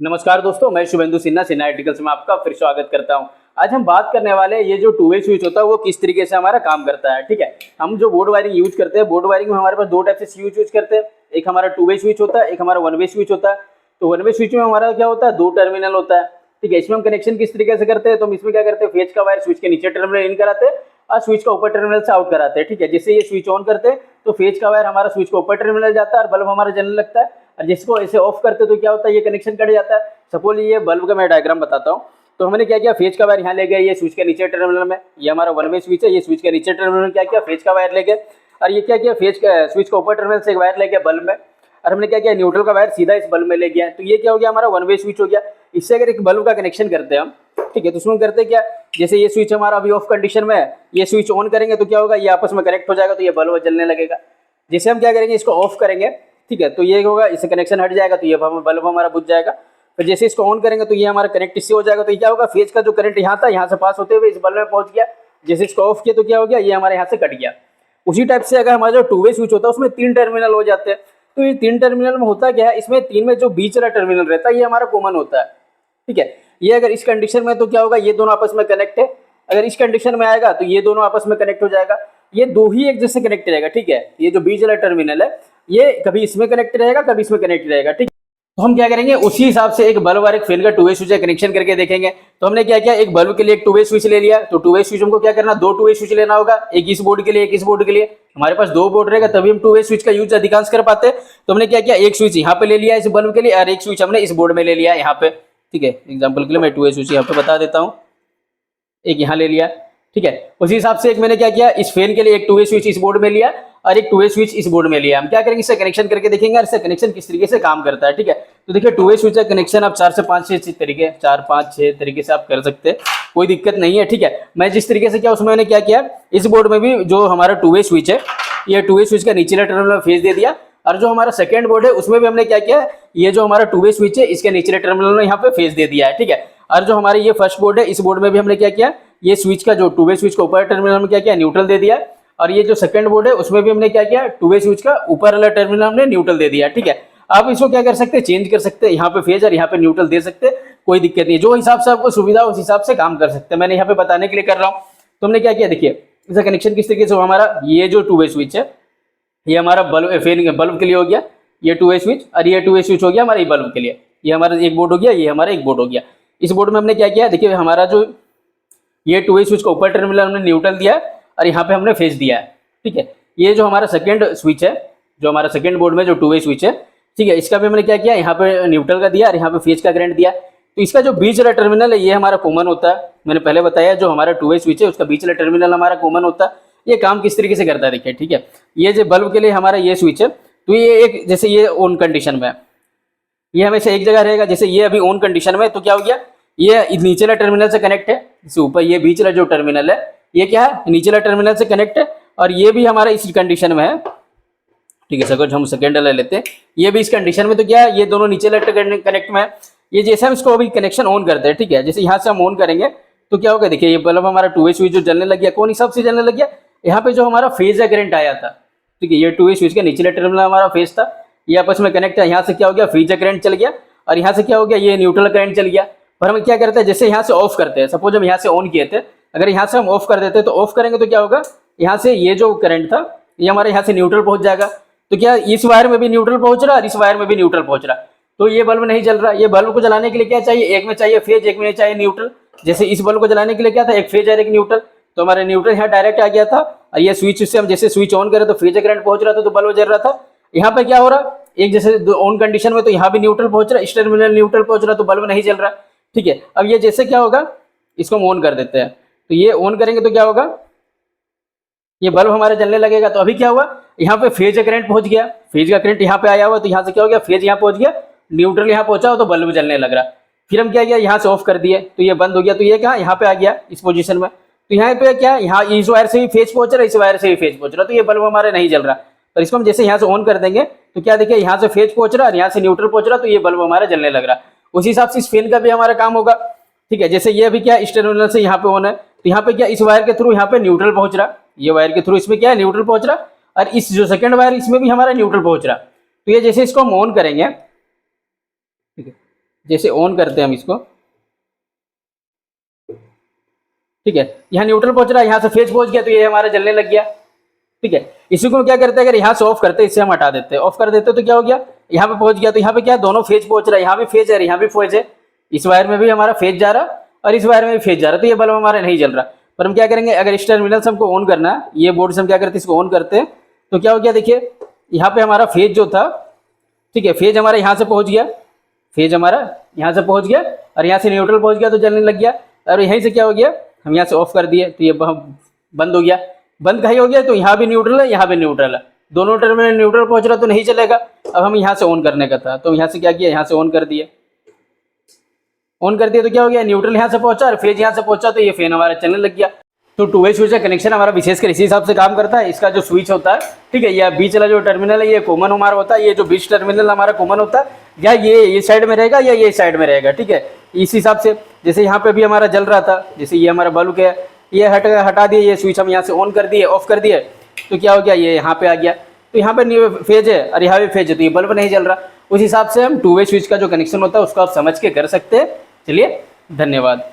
नमस्कार दोस्तों, मैं शुभेंदु सिन्हा सिन्हा आर्टिकल्स में आपका फिर स्वागत करता हूं। आज हम बात करने वाले हैं ये जो टू वे स्विच होता है वो किस तरीके से हमारा काम करता है। ठीक है, हम जो बोर्ड वायरिंग यूज करते हैं, बोर्ड वायरिंग में हमारे पास दो टाइप से स्विच यूज करते हैं। एक हमारा टू वे स्विच होता है, एक हमारा वन वे स्विच होता है। तो वन वे स्विच में हमारा क्या होता है, दो टर्मिनल होता है। ठीक है, इसमें हम कनेक्शन किस तरीके से करते हैं, तो हम इसमें क्या करते हैं, फेज का वायर स्विच के नीचे टर्मिनल इन कराते हैं और स्विच का ऊपर टर्मिनल से आउट कराते हैं। ठीक है, जैसे ये स्विच ऑन करते हैं तो फेज का वायर हमारा स्विच का ऊपर टर्मिनल जाता है और बल्ब हमारा जलने लगता है। और जिसको ऐसे ऑफ करते तो क्या होता है, ये कनेक्शन कट जाता है। सपोज ये बल्ब का मैं डायग्राम बताता हूँ। तो हमने क्या किया, फेज का वायर यहाँ ले गए, ये स्विच के नीचे टर्मिनल में, ये हमारा वन वे स्विच है, ये स्विच के नीचे टर्मिनल में क्या किया, फेज का वायर ले गए। और ये क्या किया, फेज का स्विच का ऊपर टर्मिनल से एक वायर ले गया बल्ब में, और हमने क्या किया, न्यूट्रल का वायर सीधा इस बल्ब में ले गया। तो ये क्या हो गया, हमारा वन वे स्विच हो गया। इससे अगर एक बल्ब का कनेक्शन करते हैं हम, ठीक है, तो उसमें करते क्या, जैसे ये स्विच हमारा अभी ऑफ कंडीशन में है, ये स्विच ऑन करेंगे तो क्या होगा, ये आपस में कनेक्ट हो जाएगा, तो ये बल्ब जलने लगेगा। जैसे हम क्या करेंगे, इसको ऑफ करेंगे, ठीक है, तो ये होगा, इससे कनेक्शन हट जाएगा, तो ये बल्ब हमारा बुझ जाएगा। फिर जैसे इसको ऑन करेंगे तो ये हमारा कनेक्ट इससे हो जाएगा, तो ये क्या होगा, फेज का जो करंट यहाँ था, यहाँ से पास होते हुए इस बल्ब में पहुंच गया। जैसे इसको ऑफ किया तो क्या हो गया, ये हमारे यहाँ से कट गया। उसी टाइप से अगर हमारा जो टू वे स्विच होता है उसमें तीन टर्मिनल हो जाते हैं। तो ये तीन टर्मिनल में होता क्या है, इसमें तीन में जो बीच वाला टर्मिनल रहता है ये हमारा कॉमन होता है। ठीक है, ये अगर इस कंडीशन में तो क्या होगा, ये दोनों आपस में कनेक्ट है। अगर इस कंडीशन में आएगा तो ये दोनों आपस में कनेक्ट हो जाएगा। ये दो ही एक जैसे कनेक्ट रहेगा। ठीक है, ये जो बीच वाला टर्मिनल है ये कभी इसमें कनेक्ट रहेगा, कभी इसमें कनेक्ट रहेगा। ठीक, तो हम क्या करेंगे, उसी हिसाब से एक बल्ब और एक फैन का टू वे स्विच कनेक्शन करके देखेंगे। तो हमने क्या किया, एक बल्ब के लिए एक टू वे स्विच ले लिया। तो टू वे स्विच हमको क्या करना, दो टू वे स्विच लेना होगा, एक इस बोर्ड के लिए, एक इस बोर्ड के लिए। हमारे पास दो बोर्ड रहेगा तभी हम टू वे स्विच का यूज अधिकांश कर पाते हैं। तो हमने क्या किया, एक स्विच यहाँ पे ले लिया इस बल्ब के लिए, और एक स्विच हमने इस बोर्ड में ले लिया यहाँ पे। ठीक है, एग्जाम्पल के लिए मैं टू वे स्विच यहाँ पे बता देता हूँ, एक यहाँ ले लिया। ठीक है, उसी हिसाब से एक मैंने क्या किया, इस फैन के लिए एक टू वे स्विच इस बोर्ड में लिया और एक टू वे स्विच इस बोर्ड में लिया। हम क्या करेंगे, इससे कनेक्शन करके देखेंगे और इससे कनेक्शन किस तरीके से काम करता है। ठीक है, तो देखिए टू वे स्विच का कनेक्शन आप 4 से 5 6 तरीके, 4 5 6 तरीके से आप कर सकते हैं, कोई दिक्कत नहीं है। ठीक है, मैं जिस तरीके से किया उसमें मैंने क्या किया, इस बोर्ड में भी जो हमारा टू वे स्विच है, ये टू वे स्विच का नीचे टर्मिनल में फेज दे दिया। और जो हमारा सेकंड बोर्ड है उसमें भी हमने क्या किया, ये जो हमारा टू वे स्विच है इसके नीचे टर्मिनल में यहाँ पे फेज दे दिया है। ठीक है, और जो हमारे ये फर्स्ट बोर्ड है, इस बोर्ड में भी हमने क्या किया, ये स्विच का जो टू वे स्विच का ऊपर टर्मिनल में क्या किया, न्यूट्रल दे दिया। और ये जो सेकंड बोर्ड है उसमें भी हमने क्या किया, टू वे स्विच का ऊपर वाला टर्मिनल हमने न्यूट्रल दे दिया। ठीक है, आप इसको क्या कर सकते हैं, चेंज कर सकते हैं, यहाँ पे फेज और यहाँ पे न्यूट्रल दे सकते हैं, कोई दिक्कत नहीं है। जो हिसाब से आपको सुविधा उस हिसाब से काम कर सकते हैं, मैंने यहाँ पे बताने के लिए कर रहा हूँ। तो हमने क्या किया, देखिए इसका कनेक्शन किस तरीके से, हमारा ये जो टू वे स्विच है ये हमारा बल्ब के लिए हो गया, ये टू वे स्विच, और ये टू वे स्विच हो गया हमारे बल्ब के लिए। ये हमारा एक बोर्ड हो गया, ये हमारा एक बोर्ड हो गया। इस बोर्ड में हमने क्या किया, देखिए हमारा जो ये टू वे स्विच का ऊपर टर्मिनल हमने न्यूट्रल दिया और यहाँ पे हमने फेज दिया है। ठीक है, ये जो हमारा सेकंड स्विच है, जो हमारा सेकंड बोर्ड में जो टू वे स्विच है, ठीक है, इसका भी हमने क्या किया, यहाँ पे न्यूट्रल का दिया और यहाँ पे फेज का करंट दिया। तो इसका जो बीच वाला टर्मिनल है ये हमारा कॉमन होता है। मैंने पहले बताया जो हमारा टू वे स्विच है उसका बीच वाला टर्मिनल हमारा कॉमन होता है। ये काम किस तरीके से करता है देखिए। ठीक है, ये जो बल्ब के लिए हमारा ये स्विच है, तो ये एक, जैसे ये ऑन कंडीशन में, ये हमेशा एक जगह रहेगा। जैसे ये अभी ऑन कंडीशन में, तो क्या हो गया, ये नीचे वाला टर्मिनल से कनेक्ट है, जैसे ऊपर ये बीच वाला जो टर्मिनल है ये क्या है, नीचे वाला टर्मिनल से कनेक्ट है, और ये भी हमारा इस कंडीशन में है। ठीक है, सपोज हम सेकेंड वाला लेते हैं, ये भी इस कंडीशन में, तो क्या है, ये दोनों नीचे वाला कनेक्ट में है। ये जैसे हम इसको अभी कनेक्शन ऑन करते हैं, ठीक है, जैसे यहाँ से हम ऑन करेंगे तो क्या होगा, देखिए ये बल्ब हमारा टू वे स्विच जो जलने लग गया, कौन हिसाब से जलने लग गया, यहाँ पे जो हमारा फेज है करंट आया था। ठीक है, ये टू वे स्विच का नीचे टर्मिनल हमारा फेज था, ये आपस में कनेक्ट है, यहाँ से क्या हो गया, फेज करंट चल गया, और यहाँ से क्या हो गया, ये न्यूट्रल करंट चल गया। पर हम क्या करते हैं, जैसे यहाँ से ऑफ करते हैं, सपोज हम यहाँ से ऑन किए थे, अगर यहाँ से हम ऑफ कर देते हैं तो ऑफ करेंगे तो क्या होगा, यहाँ से ये जो करंट था ये हमारे यहाँ से न्यूट्रल पहुंच जाएगा। तो क्या इस वायर में भी न्यूट्रल पहुंच रहा है और इस वायर में भी न्यूट्रल पहुंच रहा है, तो ये बल्ब नहीं जल रहा। ये बल्ब को जलाने के लिए क्या चाहिए, एक में चाहिए फेज, एक में चाहिए न्यूट्रल। जैसे इस बल्ब को जलाने के लिए क्या था, एक फेज और एक न्यूट्रल, तो हमारे न्यूट्रल यहाँ डायरेक्ट आ गया था, और ये स्विच से हम जैसे स्विच ऑन करें तो फेज करंट पहुंच रहा था, तो बल्ब जल रहा था। यहाँ पे क्या हो रहा, एक जैसे ऑन कंडीशन में तो यहाँ भी न्यूट्रल पहुंच रहा है, इस टर्मिनल न्यूट्रल पहुंच रहा है, तो बल्ब नहीं जल रहा। ठीक है, अब ये जैसे क्या होगा, इसको हम ऑन कर देते हैं, तो ये ऑन करेंगे तो क्या होगा, ये बल्ब हमारे जलने लगेगा। तो अभी क्या हुआ, यहाँ पे फेज करंट पहुंच गया, फेज का करंट यहाँ पे आया हुआ, तो यहाँ से क्या हो गया, फेज यहाँ पहुंच गया, न्यूट्रल यहाँ पहुंचा हो, तो बल्ब जलने लग रहा। फिर हम क्या किया, यहाँ से ऑफ कर दिए तो ये बंद हो गया, तो ये क्या यहाँ पे आ गया इस पोजीशन में। तो यहाँ पे क्या, यहाँ इस वायर से भी फेज पहुंच रहा है, इस वायर से भी फेज पहुंच रहा, तो ये बल्ब हमारे नहीं जल रहा। पर इसको हम जैसे यहाँ से ऑन कर देंगे तो क्या देखिए, यहाँ से फेज पहुंच रहा है और यहाँ से न्यूट्रल पहुंच रहा, तो ये बल्ब हमारा जलने लग रहा। उसी हिसाब से इस फैन का भी हमारा काम होगा। ठीक है, जैसे ये अभी क्या इस टर्मिनल से यहाँ पे ऑन है, तो यहाँ पे क्या इस वायर के थ्रू यहाँ पे न्यूट्रल पहुंच रहा, ये वायर के थ्रू इसमें क्या है न्यूट्रल पहुंच रहा, और इस जो सेकंड वायर इसमें भी हमारा न्यूट्रल पहुंच रहा। तो ये जैसे इसको हम ऑन करेंगे, ठीक है, जैसे ऑन करते हैं हम इसको, ठीक है, यहाँ न्यूट्रल पहुंच रहा है, यहाँ से फेज पहुंच गया तो ये हमारा जलने लग गया, ठीक है। इसी को क्या करते हैं, अगर यहाँ से ऑफ करते हैं, इससे हम हटा देते हैं, ऑफ कर देते हैं तो क्या हो गया, यहाँ पे पहुंच गया, तो यहाँ पे क्या दोनों फेज पहुंच रहा है, यहाँ भी फेज है, यहाँ भी फेज है, इस वायर में भी हमारा फेज जा रहा और इस वायर में भी फेज जा रहा, तो ये बल्ब हमारा नहीं जल रहा। पर हम क्या करेंगे, अगर इस टर्मिनल से हमको ऑन करना है, ये बोर्ड से हम क्या करते हैं, इसको ऑन करते हैं, तो क्या हो गया, देखिए यहाँ पे हमारा फेज जो था, ठीक है, फेज हमारा यहाँ से पहुंच गया, फेज हमारा यहाँ से पहुंच गया और यहाँ से न्यूट्रल पहुंच गया तो जलने लग गया। और यहीं से क्या हो गया, हम यहाँ से ऑफ कर दिए तो ये बंद हो गया, बंद कहीं हो गया, तो यहाँ भी न्यूट्रल है, यहाँ भी न्यूट्रल है, दोनों टर्मिनल न्यूट्रल पहुंच रहा तो नहीं चलेगा। अब हम यहाँ से ऑन करने का था, तो यहाँ से क्या किया, यहाँ से ऑन कर दिए, ऑन कर दिया तो क्या हो गया, न्यूट्रल यहाँ से पहुंचा और फेज यहाँ से पहुंचा, तो ये फैन हमारा चलने लग गया। तो टू वे स्विच का कनेक्शन हमारा विशेषकर इसी हिसाब से काम करता है। इसका जो स्विच होता है, ठीक है, या बीच वाला जो टर्मिनल है ये कॉमन हमारा होता है, ये जो बीच टर्मिनल हमारा कॉमन होता है, या ये साइड में रहेगा या ये साइड में रहेगा, ठीक है। इस हिसाब से जैसे यहाँ पे भी हमारा जल रहा था, जैसे ये हमारा बल्ब है, ये हटा दिए, ये स्विच हम यहाँ से ऑन कर दिए, ऑफ कर दिए, तो क्या हो गया, ये यहाँ पे आ गया, तो यहाँ पे फेज है और यहाँ भी फेज है, तो ये बल्ब नहीं जल रहा। उस हिसाब से हम टू वे स्विच का जो कनेक्शन होता है उसको आप समझ के कर सकते हैं। चलिए, धन्यवाद।